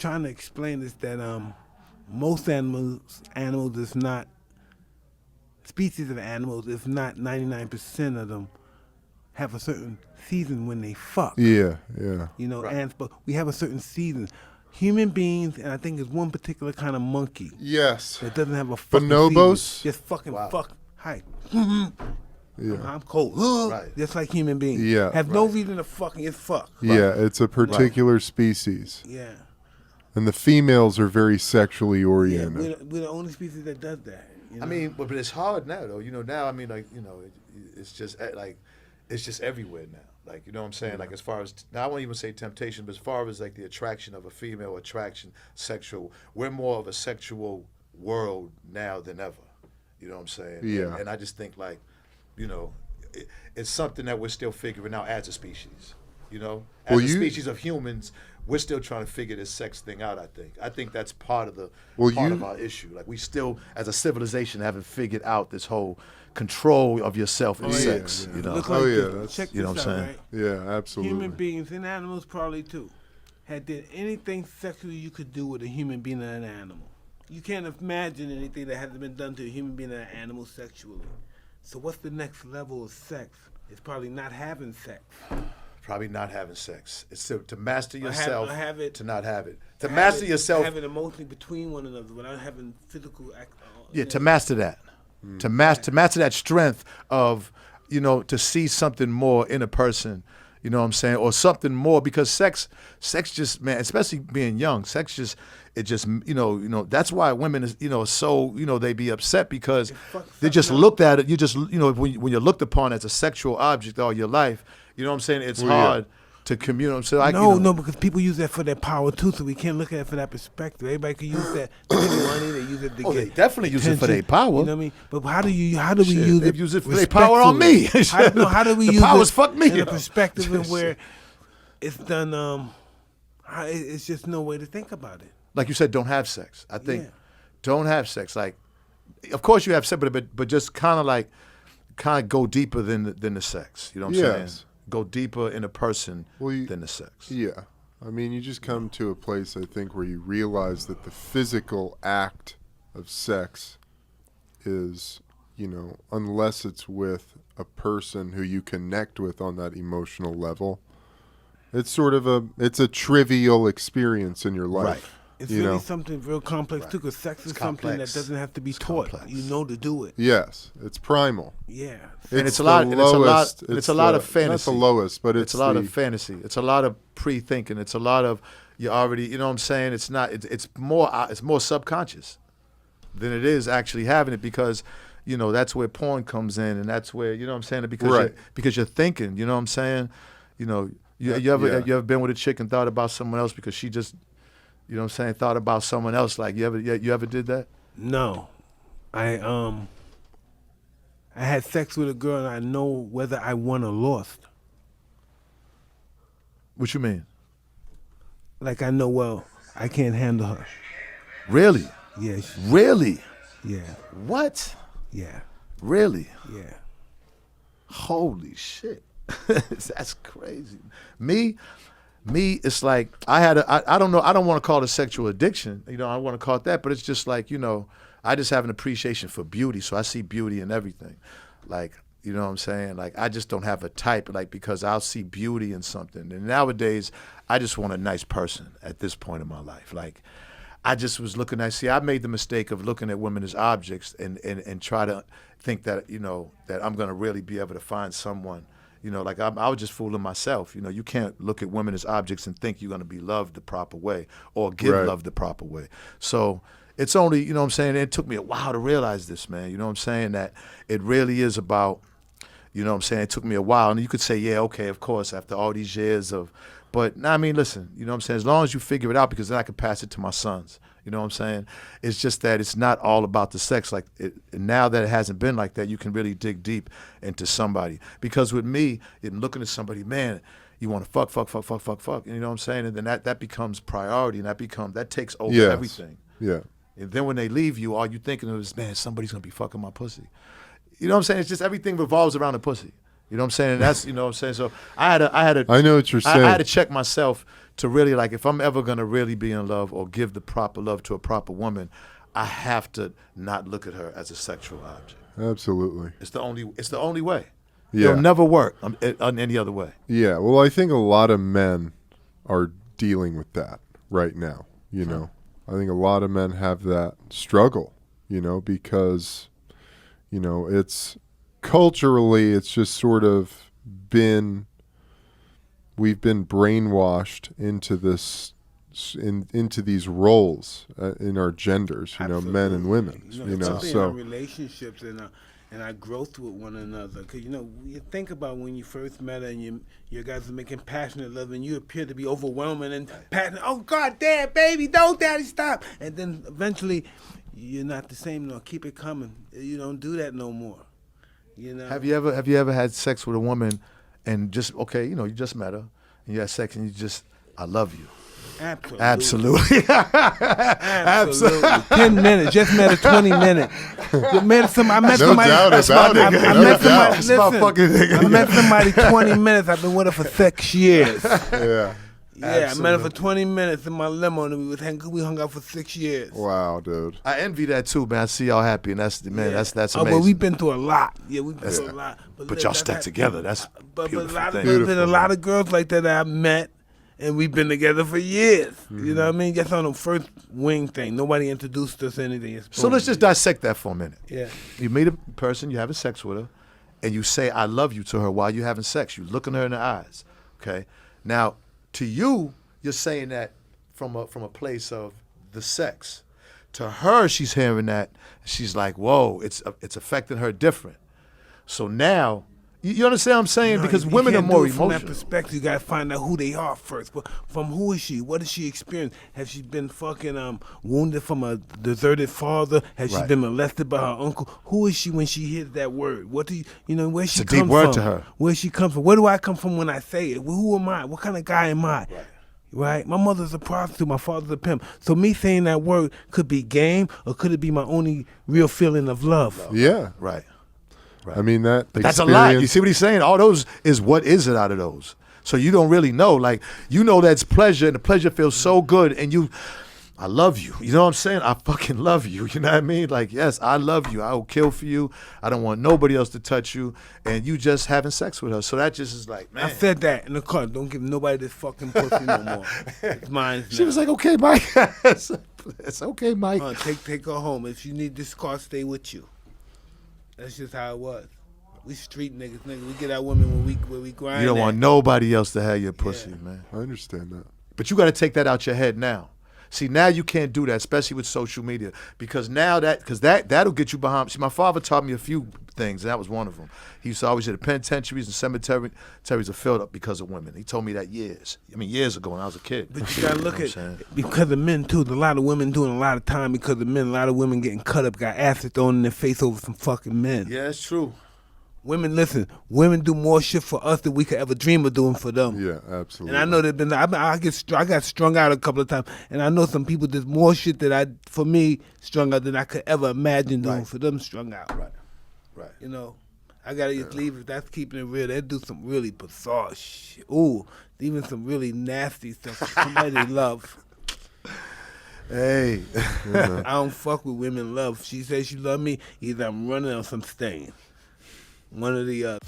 trying to explain is that most animals is not species of animals. If not 99% of them have a certain season when they fuck. Yeah. You know, Right. ants, but we have a certain season. Human beings, and I think there's one particular kind of monkey Yes. that doesn't have a fucking Bonobos? season. Just fucking Wow. fuck. Hi. Yeah. I'm cold. Right. Just like human beings. Yeah. Have no reason to fucking just fuck. Yeah, it's a particular species. Yeah. And the females are very sexually Yeah, oriented. we're the only species that does that. You know? I mean, but it's hard now, though. You know, now, I mean, like, you know, it's just like, it's just everywhere now. Like, you know what I'm saying? Like, as far as, now I won't even say temptation, but as far as like the attraction of a female attraction, sexual, we're more of a sexual world now than ever. You know what I'm saying? Yeah. And I just think, like, you know, it's something that we're still figuring out as a species. You know, as Well, a you- species of humans, we're still trying to figure this sex thing out. I think that's part of the Well, part you- of our issue. Like, we still, as a civilization, haven't figured out this whole control of yourself in sex. yeah. You know, Look Oh, like yeah, this. that's- Check You know this what I'm out, saying? right? Yeah, absolutely. Human beings and animals probably too. Had did anything sexually you could do with a human being and an animal. You can't imagine anything that hasn't been done to a human being and an animal sexually. So what's the next level of sex? It's probably not having sex. probably not having sex. It's to master Or have- yourself, or have it- to not have it. To Have master it- yourself, Have it emotionally between one another without having physical act. yeah, to master that. To master that strength of, you know, to see something more in a person, you know what I'm saying? Or something more, because sex just, man, especially being young, sex just, it just, you know, that's why women is, you know, so, you know, they be upset because fucks they just something up. looked at it, you just, you know, when you're looked upon as a sexual object all your life, you know what I'm saying? It's Well, yeah. hard to communicate. So I, No, you know, no, because people use that for their power too, so we can't look at it for that perspective. Everybody can use that to get money. They use it to Oh, get they definitely use it for attention, their power. You know what I mean? But how do we Shit, use they it? use it for their power on me. How do we The use powers it fuck me in a up. perspective of where it's done? It's just no way to think about it. Like you said, don't have sex. I think Yeah. don't have sex. Like, of course you have sex, but just kind of go deeper than the sex. You know what I'm Yes. saying? Go deeper in a person Well, than the sex. Yeah. I mean, you just come to a place, I think, where you realize that the physical act of sex is, you know, unless it's with a person who you connect with on that emotional level, it's sort of it's a trivial experience in your life. Right. It's You really know? something real complex too, because sex is It's something complex. that doesn't have to be It's taught. complex. You know to do it. Yes, it's primal. Yeah. And it's a the lot- and it's a lot- lowest- and it's a lot of Not fantasy. the lowest, but It's it's a lot the, of fantasy. It's a lot of pre-thinking. It's a lot of you already. You know what I'm saying? It's not. It's more subconscious than it is actually having it, because, you know, that's where porn comes in, and that's where, you know what I'm saying, because Right. because you're thinking. You know what I'm saying? You know, you ever Yeah. you ever been with a chick and thought about someone else because she just, you know what I'm saying, thought about someone else? Like, you ever did that? No, I had sex with a girl and I know whether I won or lost. What you mean? Like I know, well, I can't handle her. Really? Yeah, Really? yeah, What? yeah, Really? yeah. Holy shit. That's crazy. Me, it's like I don't know, I don't want to call it a sexual addiction. You know, I want to call it that, but it's just like, you know, I just have an appreciation for beauty. So I see beauty in everything. Like, you know what I'm saying? Like, I just don't have a type, like, because I'll see beauty in something. And nowadays, I just want a nice person at this point in my life. Like, I just was looking at, I made the mistake of looking at women as objects and try to think that, you know, that I'm going to really be able to find someone, you know, like I was just fooling myself. You know, you can't look at women as objects and think you're going to be loved the proper way or give Right. love the proper way. So it's only, you know what I'm saying, it took me a while to realize this, man. You know what I'm saying, that it really is about, you know what I'm saying, it took me a while. And you could say, yeah, okay, of course, after all these years of, but I mean, listen, you know what I'm saying, as long as you figure it out, because then I can pass it to my sons. You know what I'm saying? It's just that it's not all about the sex. Like, now that it hasn't been like that, you can really dig deep into somebody. Because with me, in looking at somebody, man, you want to fuck, and you know what I'm saying? And then that becomes priority, and that takes over Yes. everything. Yeah. And then when they leave you, all you thinking of is, man, somebody's gonna be fucking my pussy. You know what I'm saying? It's just everything revolves around the pussy. You know what I'm saying? And that's, you know what I'm saying? So I know what you're saying. I had to check myself to really, like, if I'm ever gonna really be in love or give the proper love to a proper woman, I have to not look at her as a sexual object. Absolutely. It's the only way. Yeah. It'll never work on any other way. Yeah. Well, I think a lot of men are dealing with that right now. You know, I think a lot of men have that struggle, you know, because, you know, it's culturally, it's just sort of we've been brainwashed into this, into these roles in our genders, you know, men and women, you know, so our relationships and our growth with one another. Because, you know, you think about when you first met her and you guys are making passionate love and you appear to be overwhelming and passionate. Oh, God damn, baby, don't daddy stop. And then eventually you're not the same no. Keep it coming. You don't do that no more. You know? Have you ever had sex with a woman and just, okay, you know, you just met her and you had sex and you just, I love you. Absolutely. Absolutely. 10 minutes. Just met her 20 minutes. I met somebody. That's my fucking nigga. I met somebody 20 minutes. I've been with her for 6 years. yeah. Yeah, I met her for 20 minutes in my limo, and we hung out for 6 years. Wow, dude. I envy that too, man. I see y'all happy, and that's amazing. Well, we've been through a lot. Yeah, we've been through a lot. But y'all stuck together. That's but beautiful a lot thing. of a lot of girls like that I've met, and we've been together for years. You know what I mean? Just on the first wing thing. Nobody introduced us to anything. So let's just dissect that for a minute. Yeah. You meet a person, you're having sex with her, and you say "I love you" to her while you're having sex. You look in her in the eyes. Okay. Now, to you, you're saying that from a place of the sex. To her, she's hearing that. She's like, "Whoa, it's affecting her different." So now, you understand what I'm saying? No, because you women are can't more do it from emotional. that perspective, you gotta find out who they are first. But from who is she? What has she experienced? Has she been fucking wounded from a deserted father? Has she Right. been molested by her uncle? Who is she when she hears that word? What do you know? Where she a come deep word from? to her. Where she come from? Where do I come from when I say it? Well, who am I? What kind of guy am I? Right? My mother's a prostitute, my father's a pimp. So me saying that word could be game, or could it be my only real feeling of love? Yeah. Right. I mean, that But that's a lot. You see what he's saying? All those is what is it out of those. So you don't really know. Like, you know that's pleasure, and the pleasure feels so good, and I love you. You know what I'm saying? I fucking love you. You know what I mean? Like, yes, I love you. I will kill for you. I don't want nobody else to touch you. And you just having sex with her. So that just is like, man. I said that in the car. Don't give nobody this fucking pussy no more. It's mine. She was like, okay, Mike. It's okay, Mike. Take her home. If you need this car, stay with you. That's just how it was. We street niggas. We get our women when we grind. You don't want nobody else to have your pussy, man. I understand that. But you got to take that out your head now. See, now you can't do that, especially with social media, because now that'll get you behind. See, my father taught me a few things, and that was one of them. He used to always say the penitentiaries and cemeteries are filled up because of women. He told me that years ago when I was a kid. But you gotta look at because of men too. There's a lot of women doing a lot of time because of men. A lot of women getting cut up, got acid thrown in their face over some fucking men. Yeah, it's true. Women, listen. Women do more shit for us than we could ever dream of doing for them. Yeah, absolutely. And I know I got strung out a couple of times, and I know some people did more shit that for me, strung out than I could ever imagine doing for them strung out. Right. You know, I gotta just leave if that's keeping it real. They do some really bizarre shit. Ooh, even some really nasty stuff for somebody they love. Hey. I don't fuck with women love. She says she love me, either I'm running or some stain. One or the other.